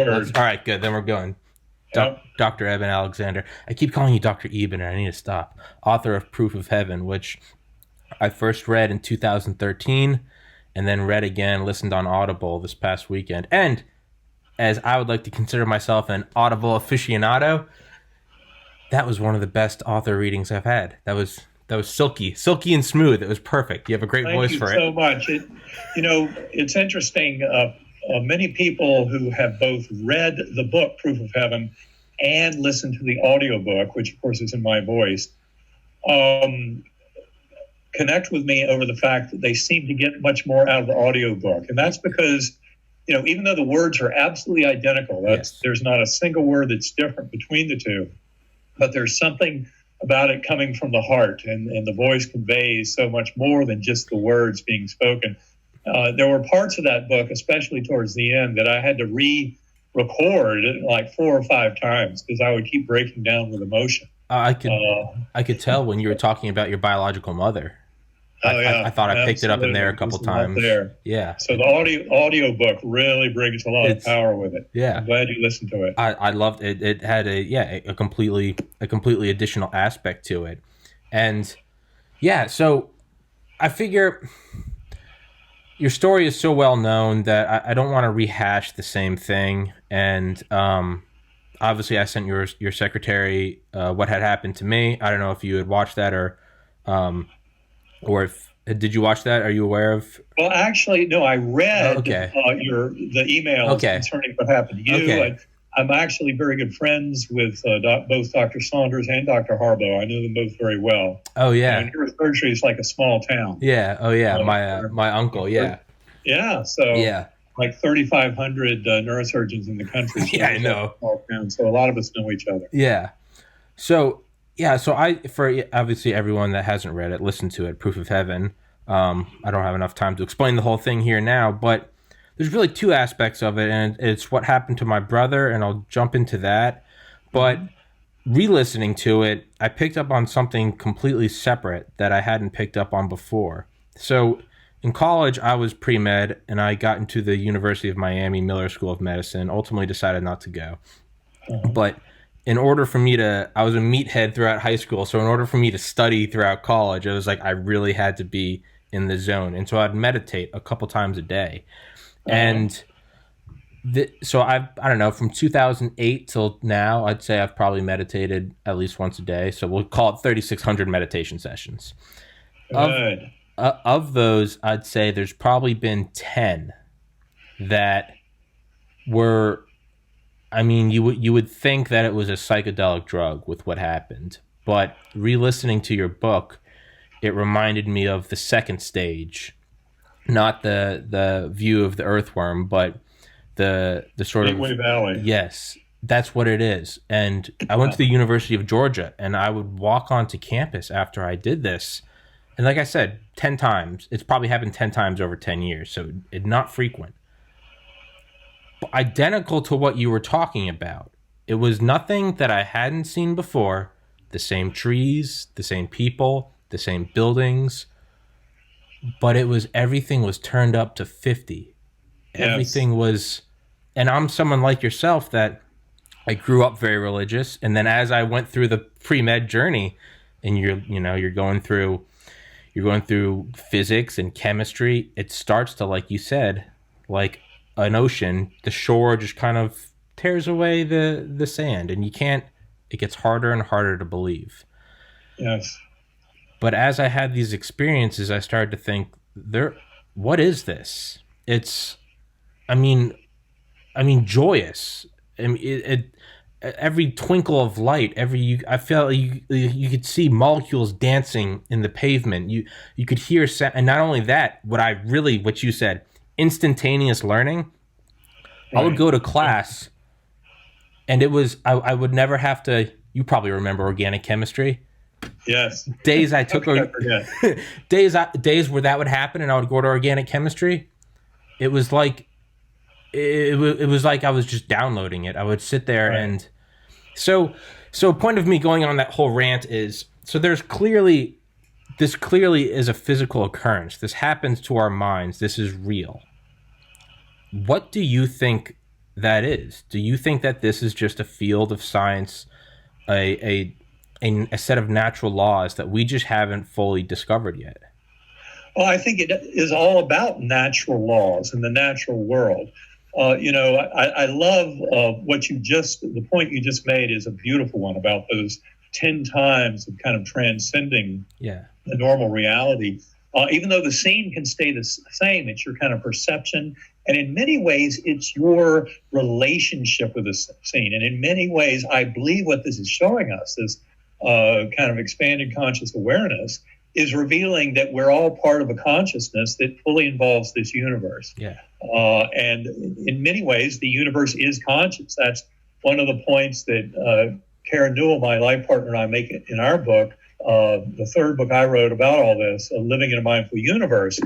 Okay, Word. all right, good. Then we're going. Yep. Dr. Eben Alexander. I keep calling you Dr. Eben, and I need to stop. Author of Proof of Heaven, which I first read in 2013 and then read again, listened on Audible this past weekend. And as I would like to consider myself an Audible aficionado, that was one of the best author readings I've had. That was silky and smooth. It was perfect. You have a great Thank voice you for it. so much. It's interesting. Many people who have both read the book, Proof of Heaven, and listened to the audiobook, which of course is in my voice, connect with me over the fact that they seem to get much more out of the audiobook. And that's because, even though the words are absolutely identical, Yes. there's not a single word that's different between the two, but there's something about it coming from the heart, and the voice conveys so much more than just the words being spoken. There were parts of that book, especially towards the end, that I had to re-record like 4 or 5 times because I would keep breaking down with emotion. I could tell when you were talking about your biological mother. Oh yeah, I thought I picked it up in absolutely. there a couple There's a lot times. there. Yeah. So the audio book really brings a lot of It's power with it. yeah. I'm glad you listened to it. I loved it. It had a completely additional aspect to it. And yeah, so I figure your story is so well known that I don't want to rehash the same thing. And obviously I sent your secretary what had happened to me. I don't know if you had watched that or if did you watch that? Are you aware of? Well, actually, no. I read Okay. the emails Okay. concerning what happened to you. Okay. I'm actually very good friends with both Dr. Saunders and Dr. Harbaugh. I know them both very well. Oh yeah. And neurosurgery is like a small town. Yeah. Oh yeah. Uh, My uncle. Yeah. Yeah. So Yeah. like 3,500 neurosurgeons in the country. So Yeah, I it's know. a small town. So a lot of us know each other. Yeah. So for obviously everyone that hasn't read it, listen to it. Proof of Heaven. I don't have enough time to explain the whole thing here now, but there's really 2 aspects of it, and it's what happened to my brother, and I'll jump into that. But re-listening to it, I picked up on something completely separate that I hadn't picked up on before. So in college, I was pre-med, and I got into the University of Miami Miller School of Medicine. Ultimately, decided not to go, but in order for me to, I was a meathead throughout high school. So in order for me to study throughout college, it was like I really had to be in the zone. And so I'd meditate a couple times a day. And so I don't know, from 2008 till now, I'd say I've probably meditated at least once a day. So we'll call it 3,600 meditation sessions. Good. Of those, I'd say there's probably been 10 that were, I mean, you would think that it was a psychedelic drug with what happened, but re-listening to your book, it reminded me of the second stage, not the view of the earthworm, but the sort Gateway of Valley. yes, that's what it is. And I went to the University of Georgia, and I would walk onto campus after I did this, and like I said, 10 times. It's probably happened 10 times over 10 years, so it's not frequent. Identical to what you were talking about. It was nothing that I hadn't seen before. The same trees, the same people, the same buildings, but everything was turned up to 50. Yes. Everything was, and I'm someone like yourself that I grew up very religious, and then as I went through the pre-med journey, and you're going through physics and chemistry, it starts to, like you said, like an ocean, the shore just kind of tears away the sand, and it gets harder and harder to believe. Yes. But as I had these experiences, I started to think, what is this? It's, I mean, joyous. I mean, every twinkle of light, I felt you could see molecules dancing in the pavement. You could hear sound, and not only that, what you said, instantaneous learning. Right. I would go to class, and it was I would never have to. You probably remember organic chemistry. Yes. Days I took days where that would happen, and I would go to organic chemistry. It was like it was like I was just downloading it. I would sit there, right. And so point of me going on that whole rant is, so this clearly is a physical occurrence. This happens to our minds. This is real. What do you think that is? Do you think that this is just a field of science, a a set of natural laws that we just haven't fully discovered yet? Well, I think it is all about natural laws in the natural world. I love the point you just made is a beautiful one about those 10 times of kind of transcending Yeah. the normal reality. Even though the scene can stay the same, it's your kind of perception. And in many ways, it's your relationship with the scene. And in many ways, I believe what this is showing us is kind of expanded conscious awareness is revealing that we're all part of a consciousness that fully involves this universe. Yeah. And in many ways, the universe is conscious. That's one of the points that Karen Newell, my life partner, and I make it in our book, the third book I wrote about all this, Living in a Mindful Universe.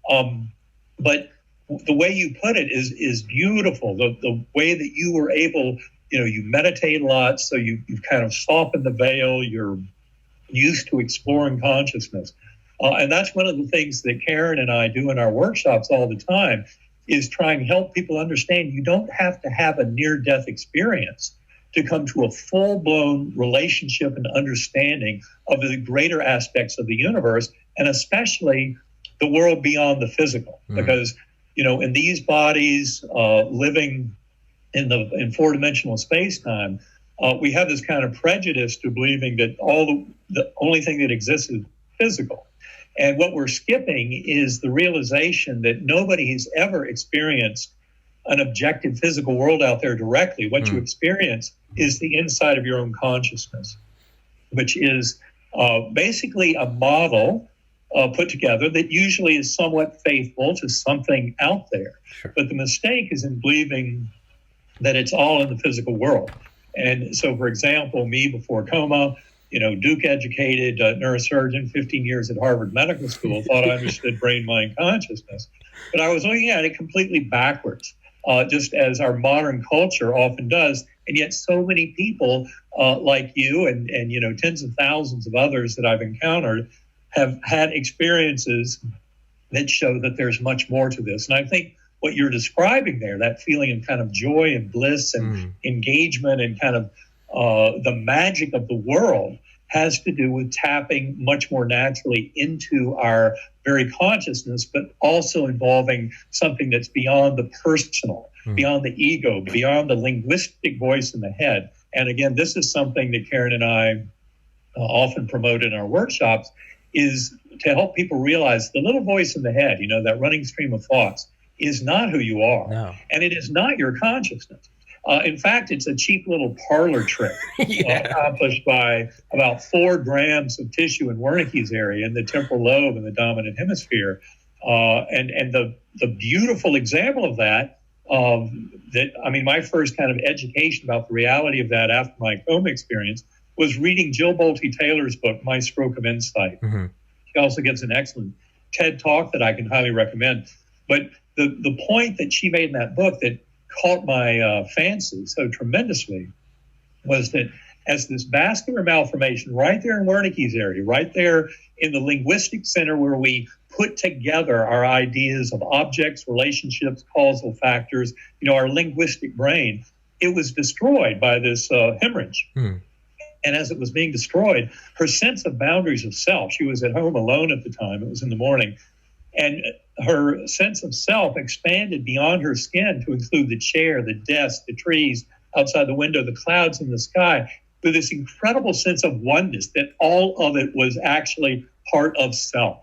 But the way you put it is beautiful. The way that you were able, you meditate a lot, so you've kind of softened the veil. You're used to exploring consciousness. And that's one of the things that Karen and I do in our workshops all the time, is try and help people understand you don't have to have a near-death experience to come to a full-blown relationship and understanding of the greater aspects of the universe, and especially the world beyond the physical. Because, in these bodies, living in four-dimensional space-time, we have this kind of prejudice to believing that the only thing that exists is physical. And what we're skipping is the realization that nobody has ever experienced an objective physical world out there directly. What you experience is the inside of your own consciousness, which is basically a model put together that usually is somewhat faithful to something out there. Sure. But the mistake is in believing that it's all in the physical world. And so, for example, me before coma, Duke educated neurosurgeon, 15 years at Harvard Medical School, thought I understood brain-mind consciousness. But I was looking at it completely backwards, just as our modern culture often does. And yet so many people like you and tens of thousands of others that I've encountered have had experiences that show that there's much more to this. And I think what you're describing there, that feeling of kind of joy and bliss and engagement and kind of the magic of the world, has to do with tapping much more naturally into our very consciousness, but also involving something that's beyond the personal, beyond the ego, beyond the linguistic voice in the head. And again, this is something that Karen and I often promote in our workshops, is to help people realize the little voice in the head, that running stream of thoughts, is not who you are. No. And it is not your consciousness. In fact, it's a cheap little parlor trick accomplished by about 4 grams of tissue in Wernicke's area in the temporal lobe in the dominant hemisphere. And the beautiful example of that, my first kind of education about the reality of that after my coma experience was reading Jill Bolte Taylor's book, My Stroke of Insight. Mm-hmm. She also gives an excellent TED Talk that I can highly recommend. But the point that she made in that book that caught my fancy so tremendously was that as this vascular malformation right there in Wernicke's area, right there in the linguistic center where we put together our ideas of objects, relationships, causal factors, our linguistic brain, it was destroyed by this hemorrhage. And as it was being destroyed, her sense of boundaries of self, she was at home alone at the time, it was in the morning, and her sense of self expanded beyond her skin to include the chair, the desk, the trees outside the window, the clouds in the sky, with this incredible sense of oneness that all of it was actually part of self.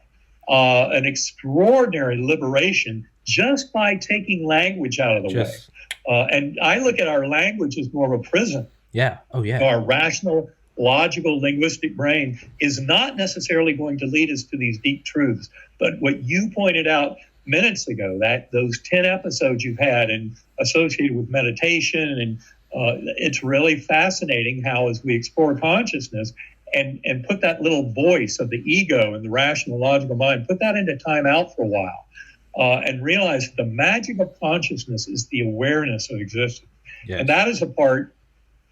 An extraordinary liberation just by taking language out of the way. And I look at our language as more of a prison. Yeah. Oh, yeah. Our rational, logical, linguistic brain is not necessarily going to lead us to these deep truths. But what you pointed out minutes ago, that those 10 episodes you've had and associated with meditation, and it's really fascinating how as we explore consciousness and put that little voice of the ego and the rational, logical mind, put that into time out for a while and realize the magic of consciousness is the awareness of existence. Yes. And that is a part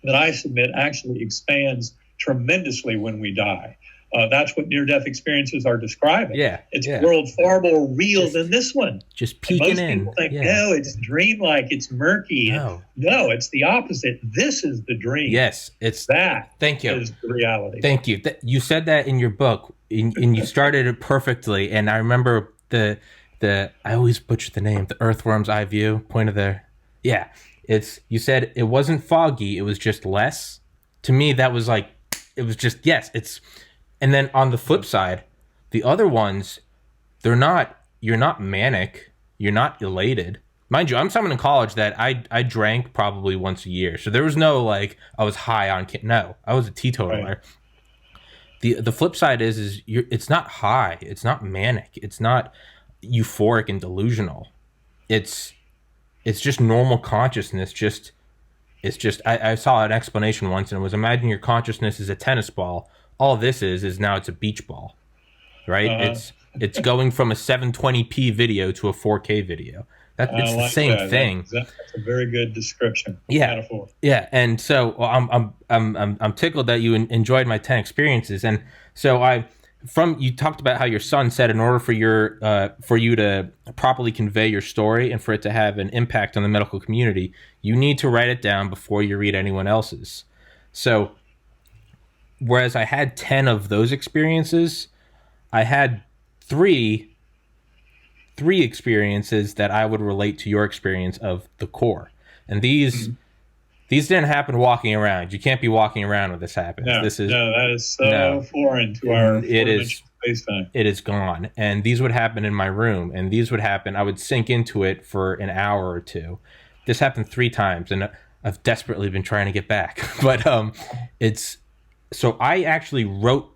that I submit actually expands tremendously when we die. That's what near-death experiences are describing. Yeah, It's yeah. a world far more real than this one. Just And peeking most in. people think, Yeah. no, it's dreamlike, it's murky. No. No, it's the opposite. This is the dream. Yes, it's That Thank you. is the reality. Thank you. You said that in your book, and you started it perfectly. And I remember the I always butcher the name, the earthworm's eye view, point of the yeah. You said it wasn't foggy, it was just less. To me, that was like it was just yes. And then on the flip side, the other ones, you're not manic, you're not elated. Mind you, I'm someone in college that I drank probably once a year. So there was no like I was high on no, I was a teetotaler. Right. The flip side is it's not high, it's not manic, it's not euphoric and delusional. It's just normal consciousness. I saw an explanation once and it was imagine your consciousness is a tennis ball. All this is now it's a beach ball. Right? It's going from a 720p video to a 4K video. It's the same thing. That's a very good description. Yeah, metaphor. Yeah. And so I'm tickled that you enjoyed my 10 experiences. And so you talked about how your son said in order for you to properly convey your story and for it to have an impact on the medical community, you need to write it down before you read anyone else's. So whereas I had 10 of those experiences, I had three experiences that I would relate to your experience of the core. And these didn't happen walking around. You can't be walking around when this happens. No, that is so foreign to our space-time. It is gone. And these would happen in my room. And these would happen, I would sink into it for an hour or two. This happened 3 times, and I've desperately been trying to get back. But so I actually wrote,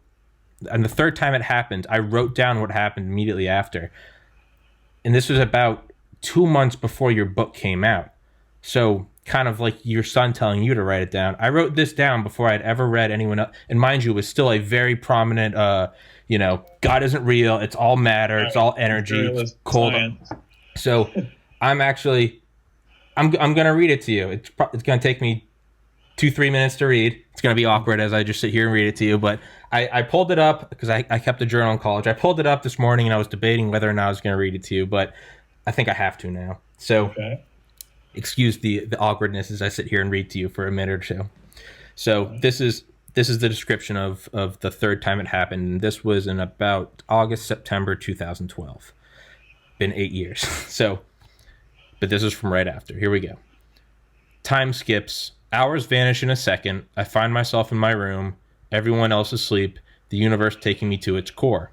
and the third time it happened, I wrote down what happened immediately after. And this was about 2 months before your book came out. So kind of like your son telling you to write it down. I wrote this down before I'd ever read anyone else. And mind you, it was still a very prominent, God isn't real. It's all matter. It's all energy. It's cold. Science. So I'm going to read it to you. It's going to take me 2-3 minutes to read. It's going to be awkward as I just sit here and read it to you. But I pulled it up because I kept a journal in college. I pulled it up this morning and I was debating whether or not I was going to read it to you, but I think I have to now. So excuse the awkwardness as I sit here and read to you for a minute or two. So this is the description of the third time it happened. This was in about August, September 2012. Been 8 years. But this is from right after. Here we go. Time skips. Hours vanish in a second. I find myself in my room. Everyone else asleep. The universe taking me to its core.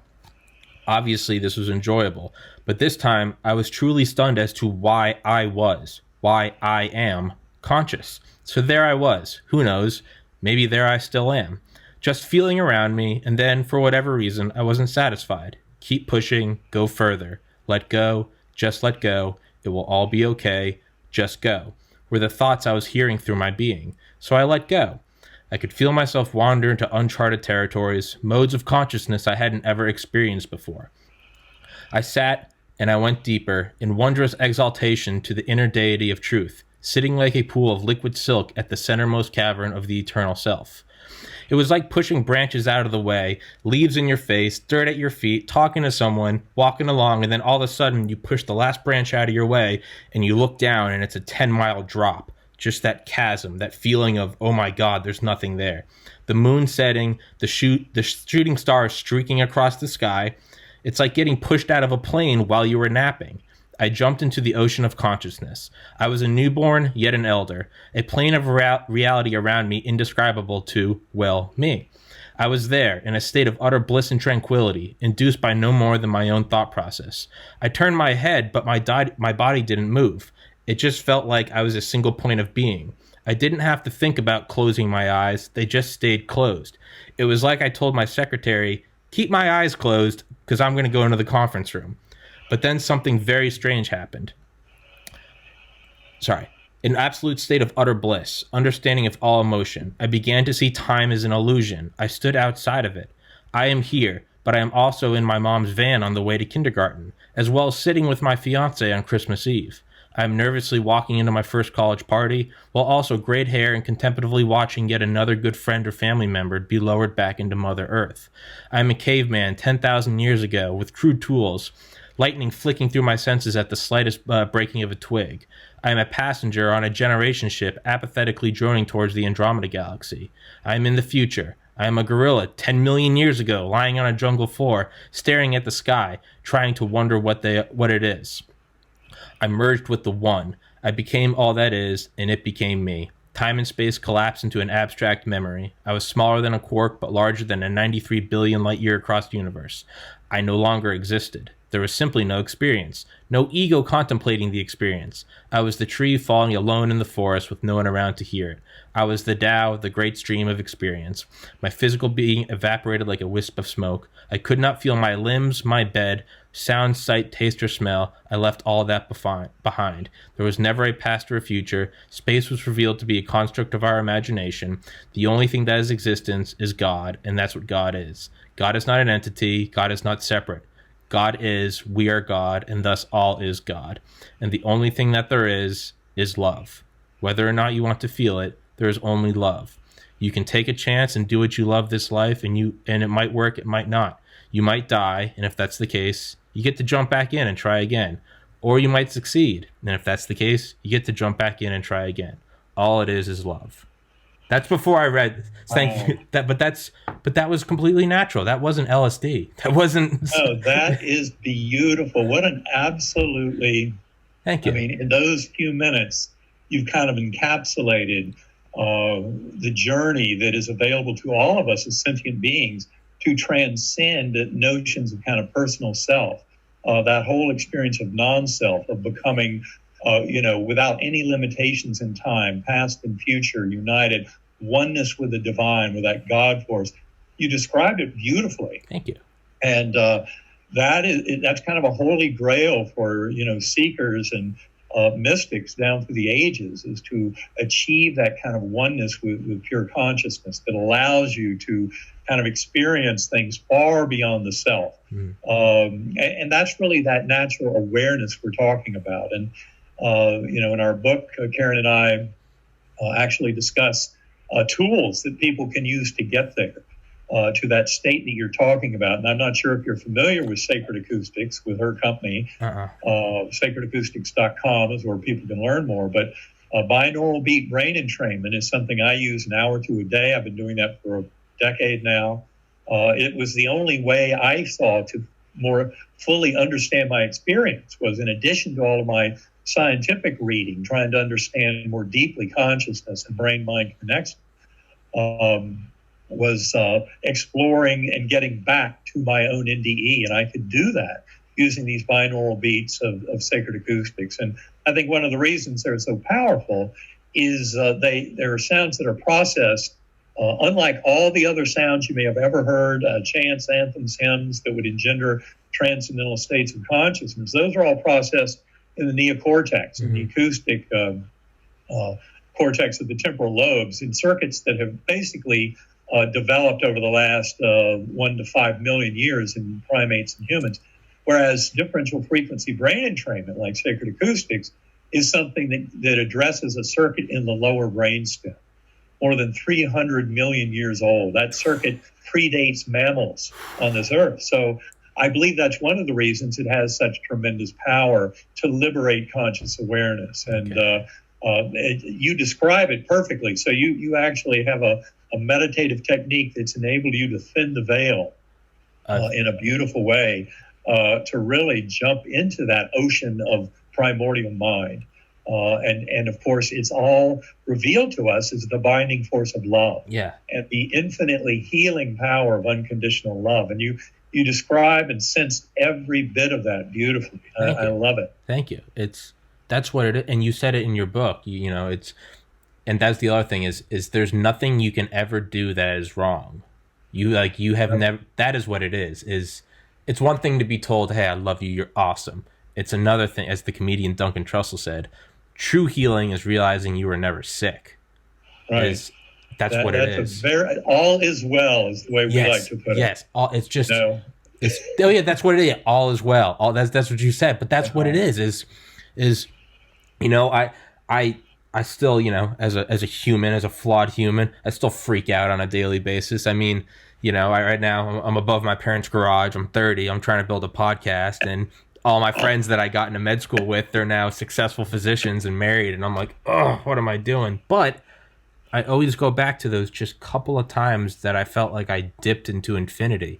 Obviously, this was enjoyable. But this time, I was truly stunned as to why I am conscious. So there I was. Who knows? Maybe there I still am. Just feeling around me, and then, for whatever reason, I wasn't satisfied. Keep pushing. Go further. Let go. Just let go. It will all be okay. Just go. Were the thoughts I was hearing through my being. So I let go. I could feel myself wander into uncharted territories, modes of consciousness I hadn't ever experienced before. I sat, and I went deeper, in wondrous exaltation to the inner deity of truth, sitting like a pool of liquid silk at the centermost cavern of the eternal self. It was like pushing branches out of the way, leaves in your face, dirt at your feet, talking to someone, walking along, and then all of a sudden you push the last branch out of your way, and you look down, and it's a 10-mile drop. Just that chasm, that feeling of, oh my God, there's nothing there. The moon setting, the shooting stars streaking across the sky. It's like getting pushed out of a plane while you were napping. I jumped into the ocean of consciousness. I was a newborn, yet an elder, a plane of reality around me indescribable to, well, me. I was there, in a state of utter bliss and tranquility, induced by no more than my own thought process. I turned my head, but my body didn't move. It just felt like I was a single point of being. I didn't have to think about closing my eyes. They just stayed closed. It was like I told my secretary, keep my eyes closed because I'm going to go into the conference room. But then something very strange happened. An absolute state of utter bliss, understanding of all emotion. I began to see time as an illusion. I stood outside of it. I am here, but I am also in my mom's van on the way to kindergarten, as well as sitting with my fiancé on Christmas Eve. I'm nervously walking into my first college party, while also great hair and contemplatively watching yet another good friend or family member be lowered back into Mother Earth. I'm a caveman 10,000 years ago with crude tools, lightning flicking through my senses at the slightest breaking of a twig. I am a passenger on a generation ship apathetically droning towards the Andromeda Galaxy. I am in the future. I am a gorilla 10 million years ago, lying on a jungle floor, staring at the sky, trying to wonder what it is. I merged with the One. I became all that is, and it became me. Time and space collapsed into an abstract memory. I was smaller than a quark, but larger than a 93 billion light-year across the universe. I no longer existed. There was simply no experience. No ego contemplating the experience. I was the tree falling alone in the forest with no one around to hear it. I was the Tao, the great stream of experience. My physical being evaporated like a wisp of smoke. I could not feel my limbs, my bed, sound, sight, taste, or smell. I left all that behind. There was never a past or a future. Space was revealed to be a construct of our imagination. The only thing that has existence is God, and that's what God is. God is not an entity. God is not separate. God is, we are God, and thus all is God. And the only thing that there is love. Whether or not you want to feel it, there is only love. You can take a chance and do what you love this life, and it might work, it might not. You might die, and if that's the case, you get to jump back in and try again. Or you might succeed, and if that's the case, you get to jump back in and try again. All it is love. That's before I read. Thank you. But that was completely natural. That wasn't LSD. That wasn't. Oh, that is beautiful. What an absolutely. Thank you. I mean, in those few minutes, you've kind of encapsulated the journey that is available to all of us as sentient beings to transcend notions of kind of personal self. That whole experience of non-self, of becoming, without any limitations in time, past and future, united, oneness with the divine, with that God force. You described it beautifully. Thank you. And that's kind of a holy grail for, seekers and mystics down through the ages, is to achieve that kind of oneness with pure consciousness that allows you to kind of experience things far beyond the self. And that's really that natural awareness we're talking about. And, in our book, Karen and I actually discuss tools that people can use to get there, to that state that you're talking about. And I'm not sure if you're familiar with Sacred Acoustics, with her company. Sacredacoustics.com is where people can learn more. But binaural beat brain entrainment is something I use an hour to a day. I've been doing that for a decade now. It was the only way I saw to more fully understand my experience, was in addition to all of my scientific reading, trying to understand more deeply consciousness and brain-mind connection, was exploring and getting back to my own NDE. And I could do that using these binaural beats of Sacred Acoustics. And I think one of the reasons they're so powerful is there are sounds that are processed unlike all the other sounds you may have ever heard, chants, anthems, hymns that would engender transcendental states of consciousness. Those are all processed in the neocortex, in the acoustic cortex of the temporal lobes, in circuits that have basically developed over the last 1 to 5 million years in primates and humans. Whereas differential frequency brain entrainment, like Sacred Acoustics, is something that addresses a circuit in the lower brainstem, more than 300 million years old. That circuit predates mammals on this earth. So I believe that's one of the reasons it has such tremendous power to liberate conscious awareness. And you describe it perfectly. So you actually have a meditative technique that's enabled you to thin the veil in a beautiful way, to really jump into that ocean of primordial mind. And of course, it's all revealed to us as the binding force of love, and the infinitely healing power of unconditional love. And you describe and sense every bit of that beautifully. I love it. Thank you. That's what it is. And you said it in your book, and that's the other thing is there's nothing you can ever do that is wrong. You have never, that is what it is it's one thing to be told, hey, I love you, you're awesome. It's another thing, as the comedian Duncan Trussell said, true healing is realizing you were never sick. Right. That's what it is. All is well is the way we like to put it. Yes. It's just, that's what it is. All is well. That's what you said. But that's what it is You know, I I still, as a human, as a flawed human, I still freak out on a daily basis. I mean, right now I'm above my parents' garage. I'm 30. I'm trying to build a podcast, and all my friends that I got into med school with, they're now successful physicians and married, and I'm like, oh, what am I doing? But I always go back to those just couple of times that I felt like I dipped into infinity,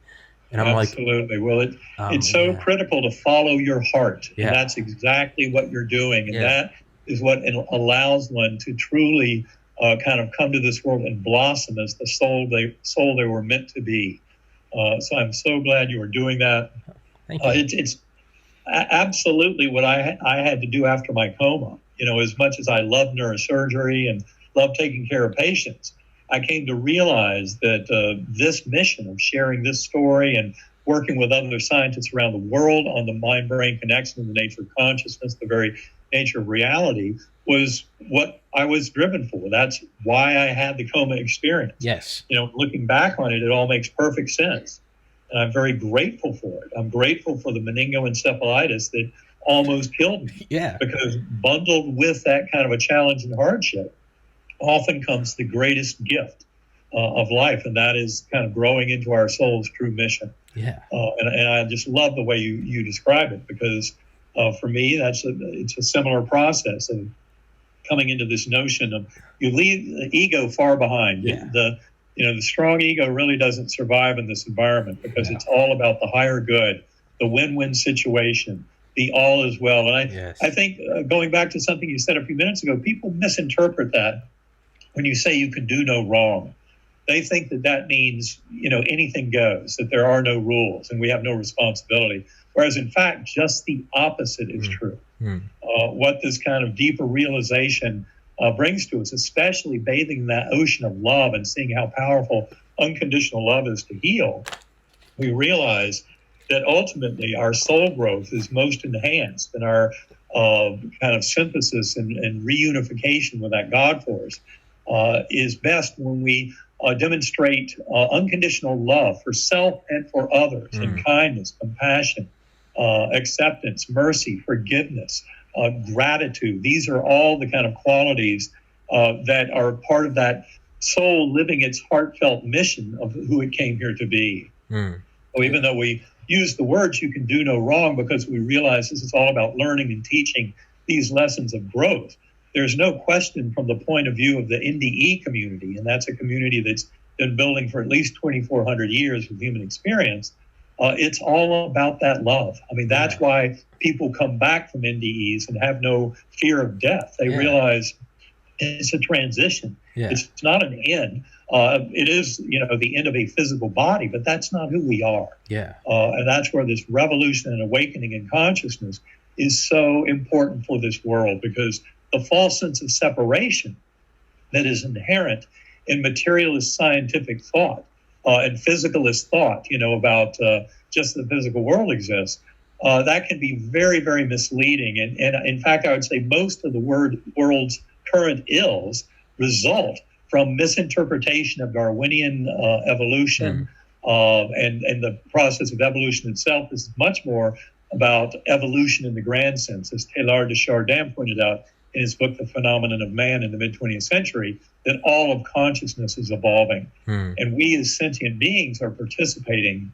and I'm like, Absolutely. Well, it's so yeah, critical to follow your heart, and yeah, that's exactly what you're doing, and yeah, that is what allows one to truly kind of come to this world and blossom as the soul they were meant to be. So I'm so glad you were doing that. thank you. It's absolutely what I had to do after my coma. As much as I love neurosurgery and love taking care of patients, I came to realize that this mission of sharing this story and working with other scientists around the world on the mind-brain connection and the nature of consciousness, the very nature of reality, was what I was driven for. That's why I had the coma experience. Yes. Looking back on it, it all makes perfect sense. And I'm very grateful for it. I'm grateful for the meningoencephalitis that almost killed me. Yeah. Because bundled with that kind of a challenge and hardship often comes the greatest gift of life, and that is kind of growing into our soul's true mission. Yeah. And I just love the way you describe it, because for me, it's a similar process of coming into this notion of you leave the ego far behind. Yeah. The strong ego really doesn't survive in this environment, because it's all about the higher good, the win-win situation, the all is well. And I think going back to something you said a few minutes ago, people misinterpret that when you say you can do no wrong. They think that means, anything goes, that there are no rules and we have no responsibility. Whereas in fact, just the opposite is true. What this kind of deeper realization brings to us, especially bathing in that ocean of love and seeing how powerful unconditional love is to heal, we realize that ultimately our soul growth is most enhanced, and our kind of synthesis and reunification with that God force is best when we demonstrate unconditional love for self and for others, and kindness, compassion, acceptance, mercy, forgiveness, gratitude. These are all the kind of qualities that are part of that soul living its heartfelt mission of who it came here to be. So even though we use the words "you can do no wrong" because we realize this is all about learning and teaching these lessons of growth, there's no question from the point of view of the NDE community, and that's a community that's been building for at least 2,400 years with human experience, it's all about that love. I mean, that's why people come back from NDEs and have no fear of death. They realize it's a transition. It's not an end. It is, the end of a physical body, but that's not who we are. And that's where this revolution and awakening in consciousness is so important for this world, because the false sense of separation that is inherent in materialist scientific thought and physicalist thought, about just the physical world exists, that can be very, very misleading. And in fact, I would say most of the world's current ills result from misinterpretation of Darwinian evolution, and the process of evolution itself is much more about evolution in the grand sense, as Teilhard de Chardin pointed out in his book, The Phenomenon of Man in the mid-20th century, that all of consciousness is evolving. And we as sentient beings are participating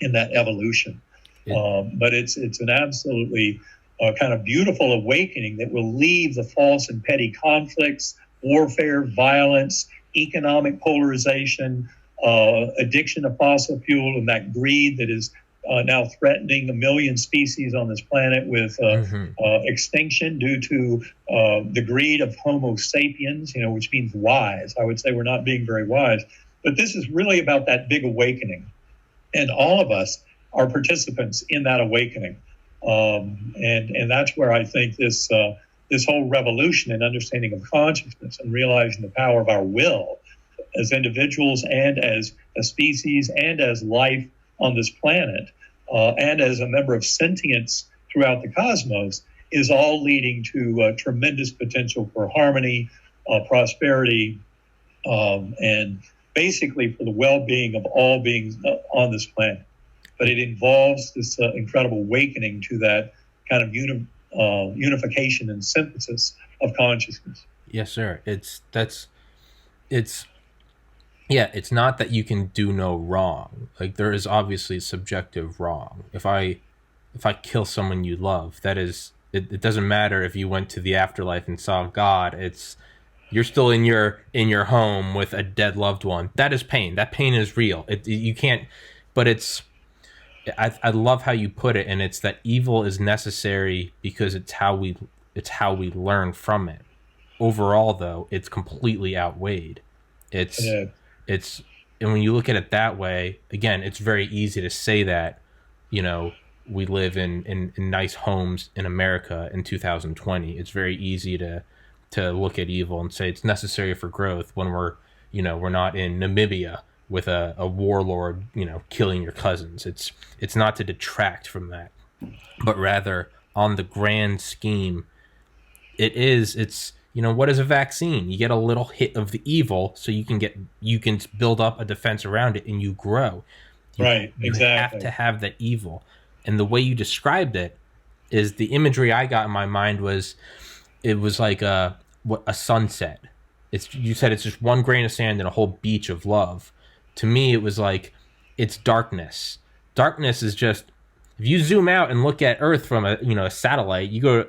in that evolution. But it's an absolutely kind of beautiful awakening that will leave the false and petty conflicts, warfare, violence, economic polarization, addiction to fossil fuel, and that greed that is now threatening 1 million species on this planet with extinction due to the greed of Homo sapiens, which means wise. I would say we're not being very wise. But this is really about that big awakening. And all of us are participants in that awakening. And that's where I think this whole revolution and understanding of consciousness and realizing the power of our will as individuals and as a species and as life on this planet, and as a member of sentience throughout the cosmos, is all leading to tremendous potential for harmony, prosperity, and basically for the well-being of all beings on this planet. But it involves this incredible awakening to that kind of unification and synthesis of consciousness. Yes, sir. It's it's not that you can do no wrong. Like, there is obviously subjective wrong. If I kill someone you love, that is, it doesn't matter if you went to the afterlife and saw God. You're still in your home with a dead loved one. That is pain. That pain is real. You can't. But I love how you put it, and it's that evil is necessary because it's how we learn from it. Overall, though, it's completely outweighed. It's and when you look at it that way, again, it's very easy to say that, we live in nice homes in America in 2020. It's very easy to look at evil and say it's necessary for growth when we're not in Namibia with a warlord, killing your cousins. It's not to detract from that, but rather on the grand scheme, it's what is a vaccine? You get a little hit of the evil so you can build up a defense around it and you grow. Right, exactly. You have to have that evil. And the way you described it is the imagery I got in my mind was, it was like a sunset. You said it's just one grain of sand and a whole beach of love. To me, it was like, it's darkness. Darkness is just, if you zoom out and look at Earth from a satellite, you're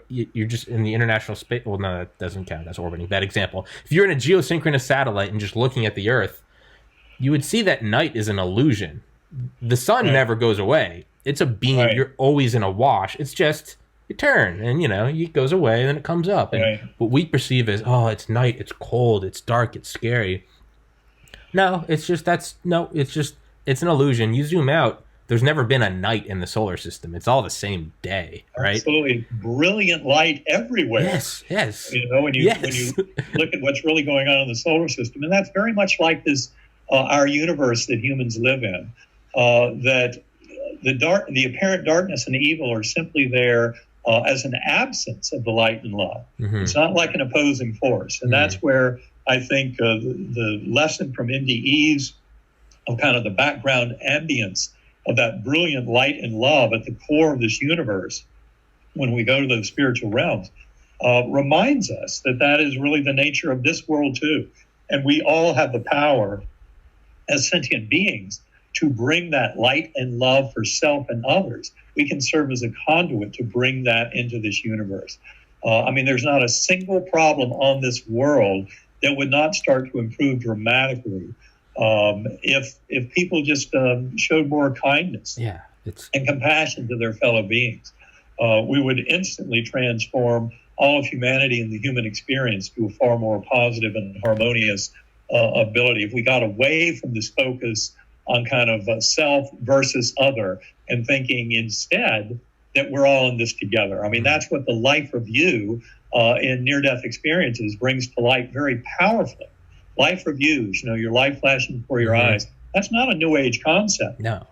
just in the international space. Well, no, that doesn't count. That's orbiting. Bad example. If you're in a geosynchronous satellite and just looking at the Earth, you would see that night is an illusion. The sun never goes away. It's a beam. Right. You're always in a wash. It's just you turn and it goes away and then it comes up. And what we perceive as, it's night, it's cold, it's dark, it's scary. No, it's an illusion. You zoom out, there's never been a night in the solar system. It's all the same day, right? Absolutely. Brilliant light everywhere. Yes. When you look at what's really going on in the solar system, and that's very much like this, our universe that humans live in, that the apparent darkness and evil are simply there as an absence of the light and love. Mm-hmm. It's not like an opposing force. And that's where I think the lesson from NDE's of kind of the background ambience of that brilliant light and love at the core of this universe, when we go to those spiritual realms, reminds us that is really the nature of this world too. And we all have the power as sentient beings to bring that light and love for self and others. We can serve as a conduit to bring that into this universe. There's not a single problem on this world that would not start to improve dramatically if people just showed more kindness and compassion to their fellow beings. We would instantly transform all of humanity and the human experience to a far more positive and harmonious ability. If we got away from this focus on kind of self versus other and thinking instead that we're all in this together. That's what the life review in near-death experiences brings to light very powerfully. Life reviews, your life flashing before your eyes. That's not a New Age concept. No.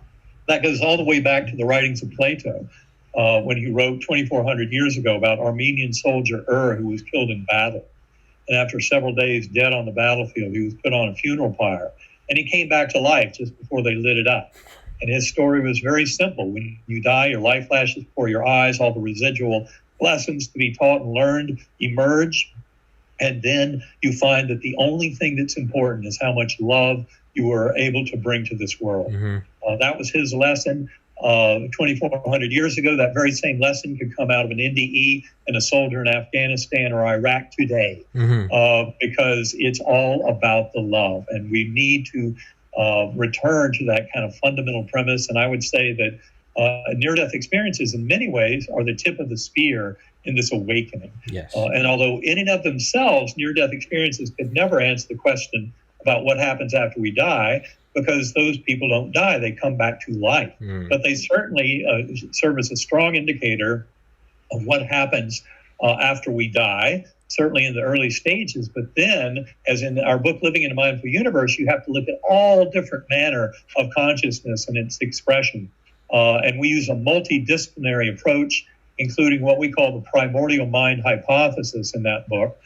That goes all the way back to the writings of Plato, when he wrote 2,400 years ago about Armenian soldier who was killed in battle. And after several days dead on the battlefield, he was put on a funeral pyre. And he came back to life just before they lit it up. And his story was very simple. When you die, your life flashes before your eyes, all the residual lessons to be taught and learned emerge. And then you find that the only thing that's important is how much love you were able to bring to this world. That was his lesson 2,400 years ago. That very same lesson could come out of an NDE and a soldier in Afghanistan or Iraq today, because it's all about the love. And we need to return to that kind of fundamental premise. And I would say that near-death experiences in many ways are the tip of the spear in this awakening. Yes. And although in and of themselves, near-death experiences could never answer the question about what happens after we die, because those people don't die, they come back to life. But they certainly serve as a strong indicator of what happens after we die, certainly in the early stages. But then, as in our book, Living in a Mindful Universe, you have to look at all different manner of consciousness and its expression. And we use a multidisciplinary approach, including what we call the primordial mind hypothesis in that book,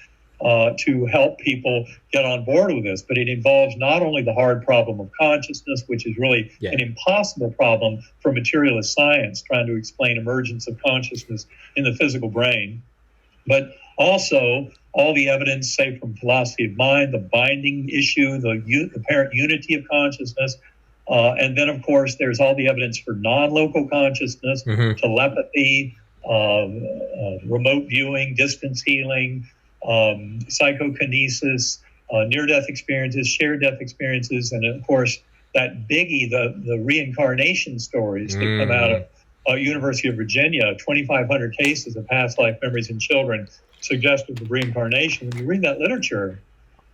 to help people get on board with this. But it involves not only the hard problem of consciousness, which is really an impossible problem for materialist science, trying to explain emergence of consciousness in the physical brain, but also all the evidence, say, from philosophy of mind, the binding issue, the apparent unity of consciousness. And then, of course, there's all the evidence for non-local consciousness, telepathy, remote viewing, distance healing, psychokinesis, near-death experiences, shared death experiences, and, of course, that biggie, the reincarnation stories that come out of University of Virginia, 2,500 cases of past life memories in children suggestive of reincarnation. When you read that literature,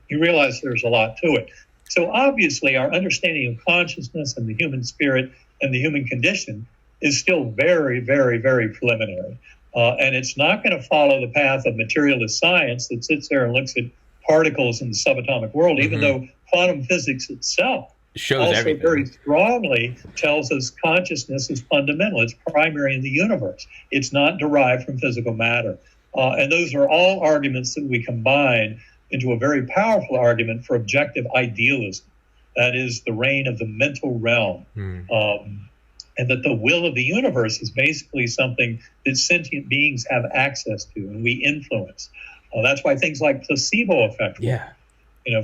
you realize there's a lot to it. So obviously our understanding of consciousness and the human spirit and the human condition is still very, very, very preliminary. And it's not going to follow the path of materialist science that sits there and looks at particles in the subatomic world, even though quantum physics itself shows also everything. Very strongly tells us consciousness is fundamental. It's primary in the universe. It's not derived from physical matter. And those are all arguments that we combine into a very powerful argument for objective idealism. That is the reign of the mental realm. And that the will of the universe is basically something that sentient beings have access to and we influence. That's why things like placebo effect work.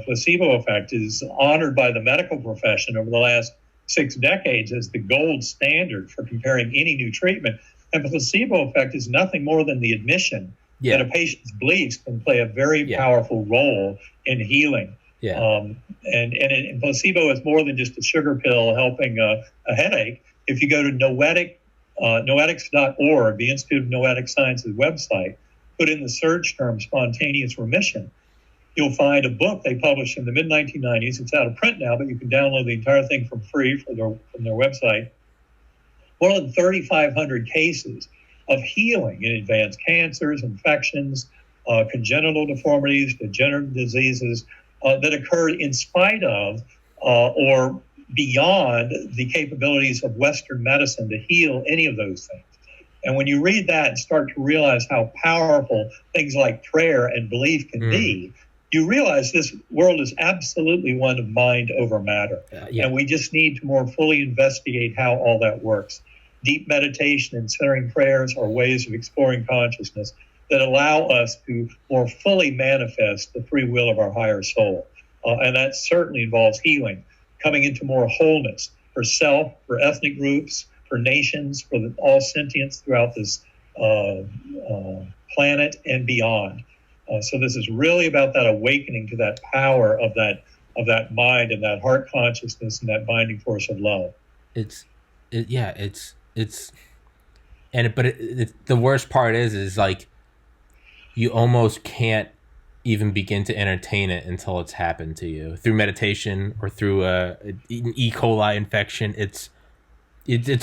Placebo effect is honored by the medical profession over the last 6 decades as the gold standard for comparing any new treatment. And placebo effect is nothing more than the admission that a patient's beliefs can play a very powerful role in healing. And placebo is more than just a sugar pill helping a headache. If you go to noetics.org, the Institute of Noetic Sciences website, put in the search term spontaneous remission, you'll find a book they published in the mid-1990s. It's out of print now, but you can download the entire thing for free from their website. More than 3,500 cases of healing in advanced cancers, infections, congenital deformities, degenerative diseases that occurred in spite of or beyond the capabilities of Western medicine to heal any of those things. And when you read that and start to realize how powerful things like prayer and belief can be, you realize this world is absolutely one of mind over matter. And we just need to more fully investigate how all that works. Deep meditation and centering prayers are ways of exploring consciousness that allow us to more fully manifest the free will of our higher soul. And that certainly involves healing, coming into more wholeness for self, for ethnic groups, for nations, for all sentience throughout this planet and beyond. So this is really about that awakening to that power of that mind and that heart consciousness and that binding force of love. The worst part is like you almost can't even begin to entertain it until it's happened to you through meditation or through an E. coli infection. It's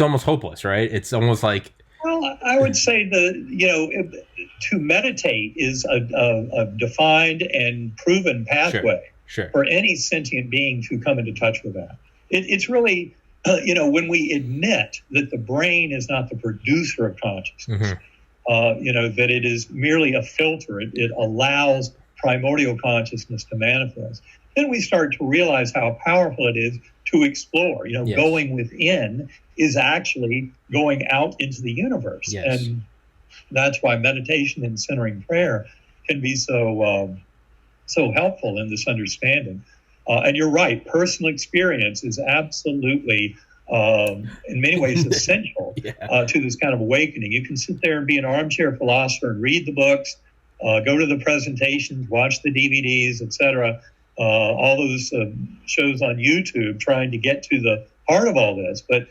almost hopeless, right? It's almost like. Well, I would say to meditate is a defined and proven pathway for any sentient being to come into touch with that. It's really, when we admit that the brain is not the producer of consciousness, that it is merely a filter, it allows primordial consciousness to manifest, then we start to realize how powerful it is to explore. Going within is actually going out into the universe. And that's why meditation and centering prayer can be so helpful in this understanding. And you're right, personal experience is absolutely, in many ways, essential to this kind of awakening. You can sit there and be an armchair philosopher and read the books, go to the presentations, watch the DVDs, etc., all those shows on YouTube trying to get to the heart of all this. But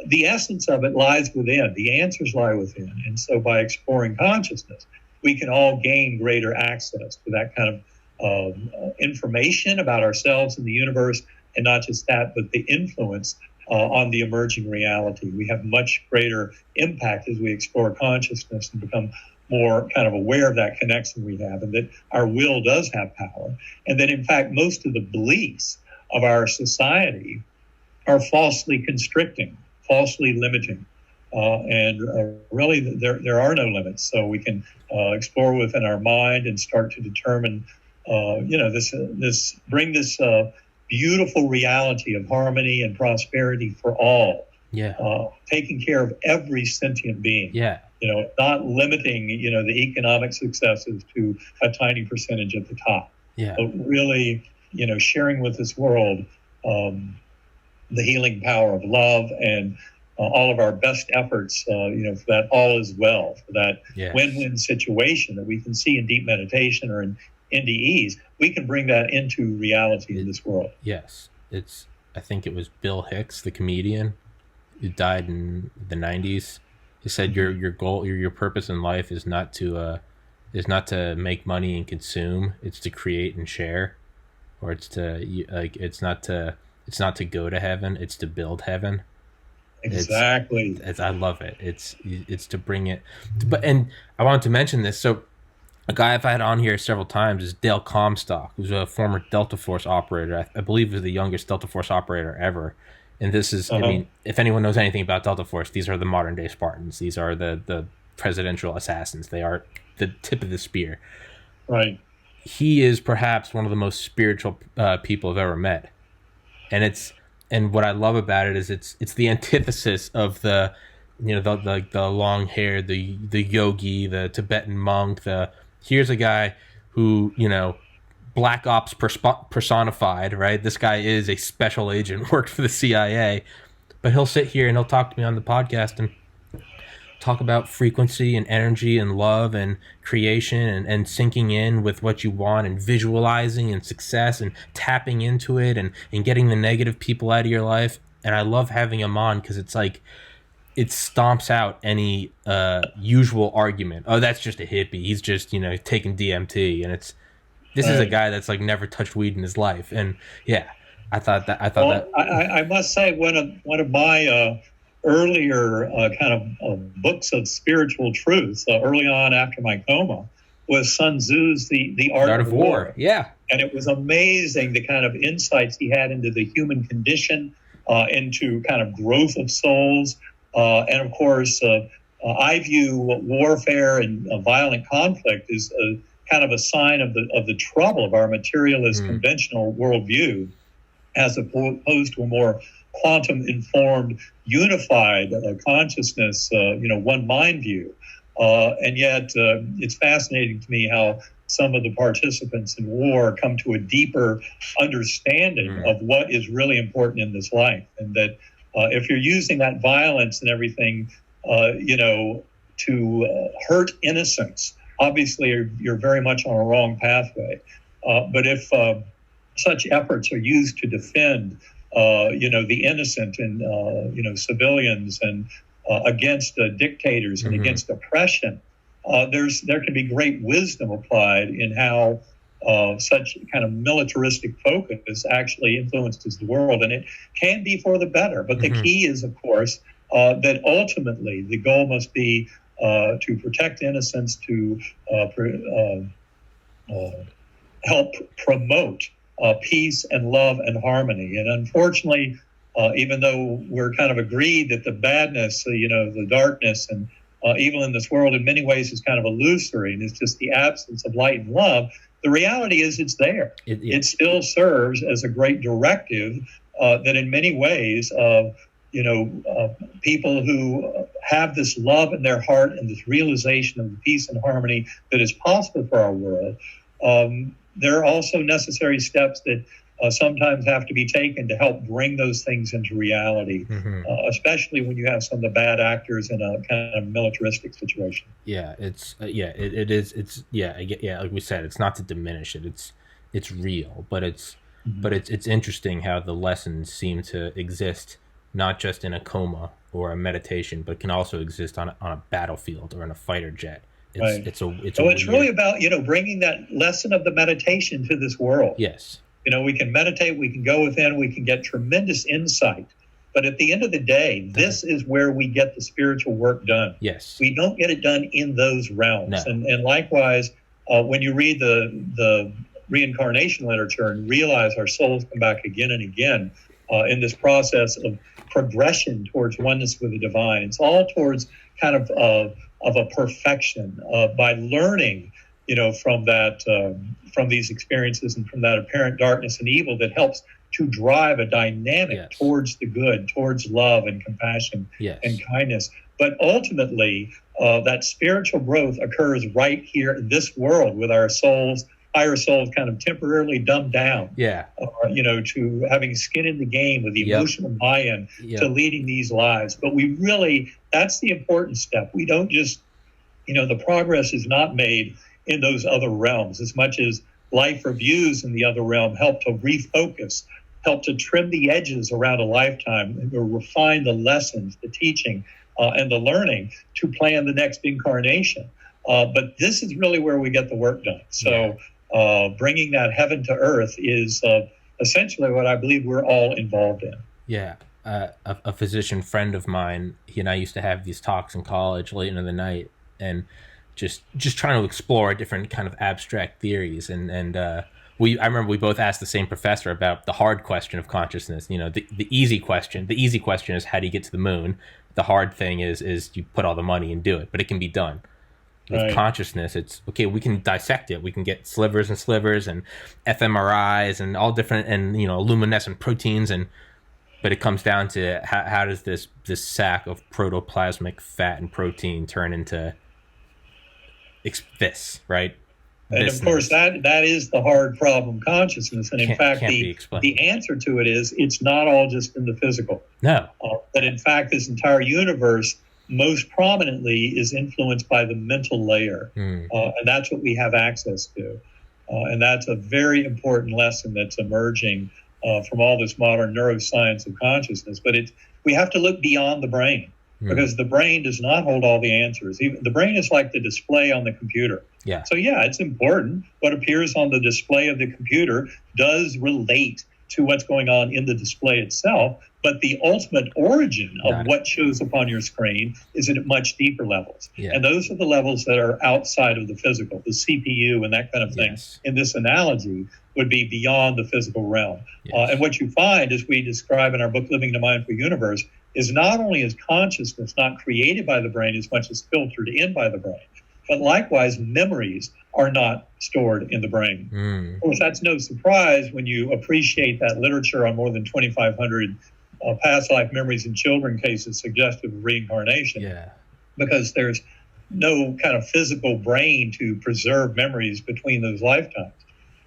the essence of it lies within. The answers lie within. And so by exploring consciousness, we can all gain greater access to that kind of information about ourselves and the universe, and not just that, but the influence on the emerging reality. We have much greater impact as we explore consciousness and become more kind of aware of that connection we have, and that our will does have power, and that in fact most of the beliefs of our society are falsely constricting, falsely limiting. and really, there are no limits. So we can explore within our mind and start to determine, bring this beautiful reality of harmony and prosperity for all. Yeah. Taking care of every sentient being. Yeah. Not limiting, the economic successes to a tiny percentage at the top. Yeah. But really, sharing with this world the healing power of love and all of our best efforts, for that all is well, for that win-win situation that we can see in deep meditation or in NDEs. We can bring that into reality in this world. Yes. I think it was Bill Hicks, the comedian, who died in the 90s. He said your goal, your purpose in life is not to make money and consume. It's to create and share, or it's not to go to heaven. It's to build heaven. Exactly. I love it. It's to bring it. And I wanted to mention this. So a guy I've had on here several times is Dale Comstock, who's a former Delta Force operator. I believe was the youngest Delta Force operator ever. And this is, I mean, if anyone knows anything about Delta Force, these are the modern day Spartans. These are the presidential assassins. They are the tip of the spear. Right. He is perhaps one of the most spiritual people I've ever met. And what I love about it is it's the antithesis of the long hair, the yogi, the Tibetan monk. Here's a guy who, Black Ops personified, right? This guy is a special agent, worked for the CIA, but he'll sit here and he'll talk to me on the podcast and talk about frequency and energy and love and creation and sinking in with what you want and visualizing and success and tapping into it and getting the negative people out of your life. And I love having him on because it's like, it stomps out any usual argument. Oh, that's just a hippie. He's just, taking DMT. And this is a guy that's like never touched weed in his life. And yeah, I thought I must say one of my earlier kind of books of spiritual truth early on after my coma was Sun Tzu's The Art of War. Yeah. And it was amazing the kind of insights he had into the human condition, into kind of growth of souls. And of course, I view warfare and violent conflict as kind of a sign of the trouble of our materialist conventional worldview, as opposed to a more quantum-informed, unified consciousness, one mind view. And yet, it's fascinating to me how some of the participants in war come to a deeper understanding of what is really important in this life, and that if you're using that violence and everything, to hurt innocence, obviously you're very much on a wrong pathway. But if such efforts are used to defend, the innocent and, civilians and against dictators and against oppression, there can be great wisdom applied in how such kind of militaristic focus actually influences the world. And it can be for the better. But the key is, of course, that ultimately the goal must be to protect innocence, to help promote peace and love and harmony. And unfortunately, even though we're kind of agreed that the badness, the darkness and evil in this world in many ways is kind of illusory and it's just the absence of light and love, the reality is it's there. It still serves as a great directive that in many ways, people who have this love in their heart and this realization of the peace and harmony that is possible for our world, there are also necessary steps that sometimes have to be taken to help bring those things into reality, especially when you have some of the bad actors in a kind of militaristic situation. Yeah, it is. Like we said, it's not to diminish it. It's real, but it's interesting how the lessons seem to exist not just in a coma or a meditation, but can also exist on a battlefield or in a fighter jet. It's really about bringing that lesson of the meditation to this world. Yes. We can meditate, we can go within, we can get tremendous insight. But at the end of the day, this is where we get the spiritual work done. Yes. We don't get it done in those realms. No. And likewise, when you read the reincarnation literature and realize our souls come back again and again, in this process of progression towards oneness with the divine. It's all towards kind of a perfection by learning, from that from these experiences and from that apparent darkness and evil that helps to drive a dynamic towards the good, towards love and compassion and kindness. But ultimately, that spiritual growth occurs right here in this world with our souls, higher souls kind of temporarily dumbed down, to having skin in the game with the emotional buy-in to leading these lives. But that's the important step. We don't just, the progress is not made in those other realms as much as life reviews in the other realm help to refocus, help to trim the edges around a lifetime and refine the lessons, the teaching, and the learning to plan the next incarnation. But this is really where we get the work done. So bringing that heaven to earth is essentially what I believe we're all involved in. Yeah. A physician friend of mine, he and I used to have these talks in college late into the night, and just trying to explore different kind of abstract theories. And I remember we both asked the same professor about the hard question of consciousness. The easy question. The easy question is, how do you get to the moon? The hard thing is you put all the money and do it, but it can be done. With consciousness, it's okay. We can dissect it. We can get slivers and fMRIs and all different, and luminescent proteins, but it comes down to how does this sack of protoplasmic fat and protein turn into this, right? And of course, that is the hard problem, consciousness. And in fact, the answer to it is it's not all just in the physical. No. But in fact, this entire universe most prominently is influenced by the mental layer. And that's what we have access to. And that's a very important lesson that's emerging from all this modern neuroscience of consciousness. But we have to look beyond the brain, because the brain does not hold all the answers. The brain is like the display on the computer. Yeah. So it's important. What appears on the display of the computer does relate to what's going on in the display itself, but the ultimate origin of what shows up on your screen is at much deeper levels. And those are the levels that are outside of the physical. The CPU and that kind of thing, in this analogy, would be beyond the physical realm. And what you find, as we describe in our book, Living in a Mindful Universe, is not only is consciousness not created by the brain as much as filtered in by the brain, but likewise, memories are not stored in the brain. Of course, that's no surprise when you appreciate that literature on more than 2,500 past life memories in children cases suggestive of reincarnation, because there's no kind of physical brain to preserve memories between those lifetimes.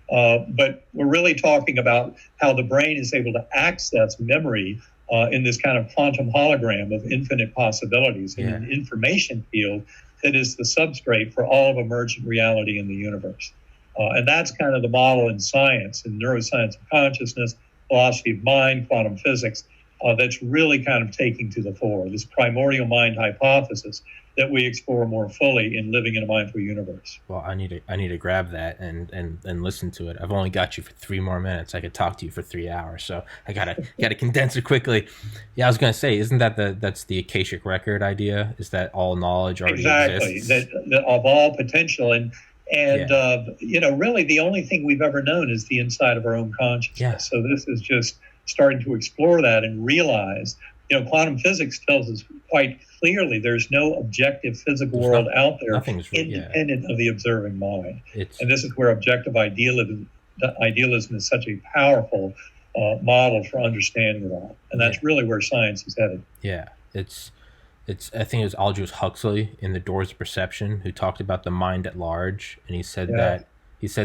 But we're really talking about how the brain is able to access memory in this kind of quantum hologram of infinite possibilities in an information field that is the substrate for all of emergent reality in the universe. And that's kind of the model in science, in neuroscience of consciousness, philosophy of mind, quantum physics, that's really kind of taking to the fore, this primordial mind hypothesis that we explore more fully in Living in a Mindful Universe. Well, I need to grab that and listen to it. I've only got you for 3 more minutes. I could talk to you for 3 hours, so I gotta condense it quickly. Yeah, I was gonna say, isn't that's the Akashic record idea? Is that all knowledge already exists? That of all potential, and really the only thing we've ever known is the inside of our own consciousness. So this is just starting to explore that and realize, quantum physics tells us quite clearly there's no objective physical world out there independent of the observing mind. And this is where objective idealism is such a powerful model for understanding it all. And that's really where science is headed. Yeah, it's I think it was Aldous Huxley in The Doors of Perception who talked about the mind at large, and he said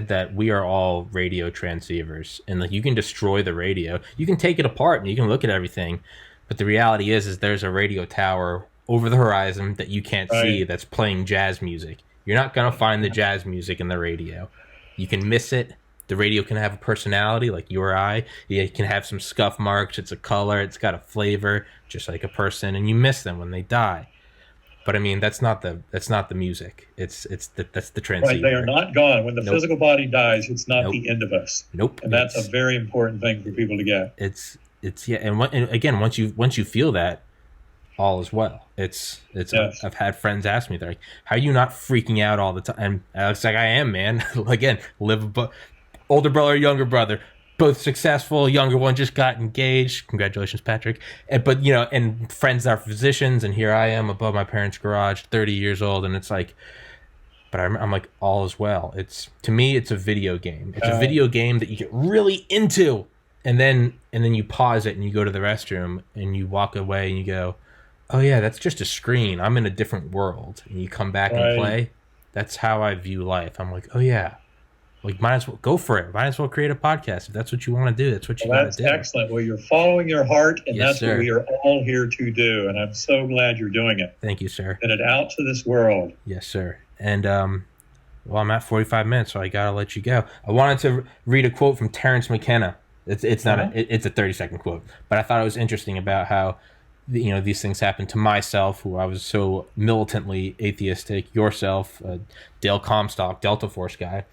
that we are all radio transceivers, and you can destroy the radio, you can take it apart and you can look at everything, but the reality is there's a radio tower over the horizon that you can't see that's playing jazz music. You're not going to find the jazz music in the radio. You can miss it. The radio can have a personality like you or I. It can have some scuff marks. It's a color. It's got a flavor, just like a person, and you miss them when they die. But I mean, that's not the music. That's the transceiver. They are not gone. When the physical body dies, it's not the end of us. And that's a very important thing for people to get. And again, once you feel that, all is well. I've had friends ask me, they're like, how are you not freaking out all the time? And Alex, like, I am, man. Again, older brother, younger brother, both successful. Younger one just got engaged. Congratulations, Patrick. But and friends are physicians, and here I am above my parents' garage, 30 years old, and it's like, but I'm like, all is well. To me, it's a video game. It's a video game that you get really into, and then you pause it and you go to the restroom and you walk away and you go, oh yeah, that's just a screen. I'm in a different world, and you come back and play. That's how I view life. I'm like, oh yeah. Like, might as well go for it. Might as well create a podcast. If that's what you want to do, that's what you got to do. That's excellent. Well, you're following your heart, and Yes, that's sir. what we are all here to do. And I'm so glad you're doing it. Thank you, sir. Get it out to this world. Yes, sir. And, well, I'm at 45 minutes, so I got to let you go. I wanted to read a quote from Terrence McKenna. It's not it's a 30-second quote, but I thought it was interesting about how, these things happen to myself, who I was so militantly atheistic, yourself, Dale Comstock, Delta Force guy.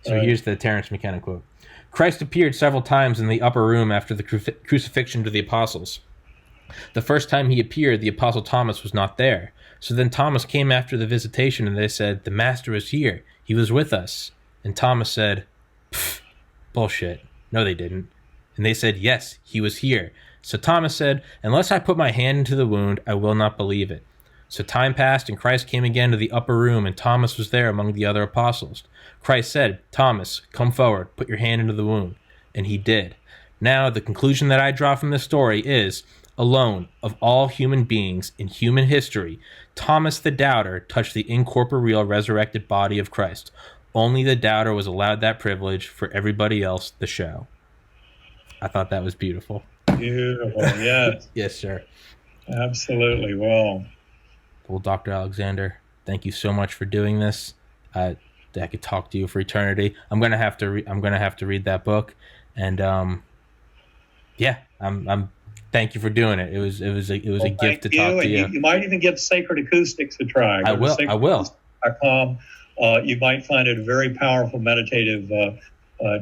So here's the Terrence McKenna quote. Christ appeared several times in the upper room after the crucifixion to the apostles. The first time he appeared, the apostle Thomas was not there. So then Thomas came after the visitation, and they said, the master is here. He was with us. And Thomas said, bullshit. No, they didn't. And they said, yes, he was here. So Thomas said, unless I put my hand into the wound, I will not believe it. So time passed, and Christ came again to the upper room, and Thomas was there among the other apostles. Christ said, Thomas, come forward, put your hand into the wound. And he did. Now, the conclusion that I draw from this story is, alone of all human beings in human history, Thomas the doubter touched the incorporeal resurrected body of Christ. Only the doubter was allowed that privilege, for everybody else, the show. I thought that was beautiful. Beautiful, yes. Yes, sir. Absolutely. Well, Dr. Alexander, thank you so much for doing this. I could talk to you for eternity. I'm gonna have to read that book, and I'm thank you for doing it. It was a gift to talk to you. You might even give Sacred Acoustics a try. I will. You might find it a very powerful meditative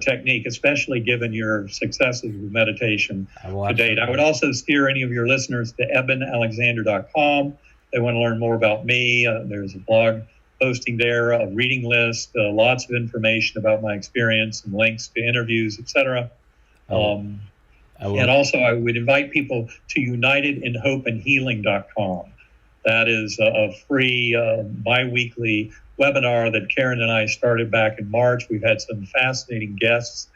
technique, especially given your successes with meditation to date. I would also steer any of your listeners to EbenAlexander.com. They want to learn more about me. There's a blog posting there, a reading list, lots of information about my experience and links to interviews, etc. And also, I would invite people to UnitedInHopeAndHealing.com. That is a free bi-weekly webinar that Karen and I started back in March. We've had some fascinating guests,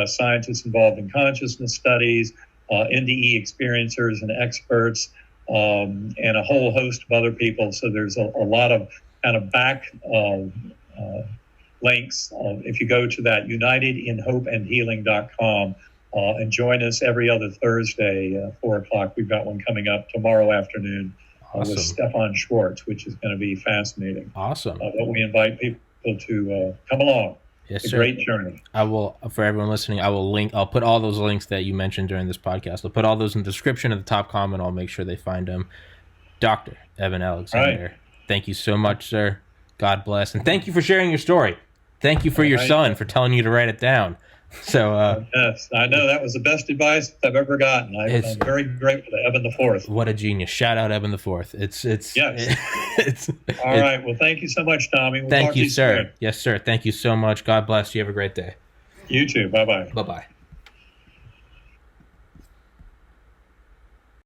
scientists involved in consciousness studies, NDE experiencers and experts, and a whole host of other people. So there's a lot of kind of back links. If you go to that, UnitedInHopeAndHealing.com, and join us every other Thursday, 4 o'clock. We've got one coming up tomorrow afternoon. Awesome. With Stefan Schwartz, which is going to be fascinating. Awesome. But we invite people to come along. Yes, it's sir. A great journey. I will, for everyone listening, I'll put all those links that you mentioned during this podcast. I'll put all those in the description of the top comment. I'll make sure they find them. Dr. Eben Alexander, Thank you so much, sir. God bless. And thank you for sharing your story. Thank you for your son for telling you to write it down. So yes, I know that was the best advice I've ever gotten. I'm very grateful to Eben the Fourth. What a genius! Shout out Eben the Fourth. It's all right. Well, thank you so much, Tommy. Thank you, sir. Soon. Yes, sir. Thank you so much. God bless you. Have a great day. You too. Bye bye. Bye bye.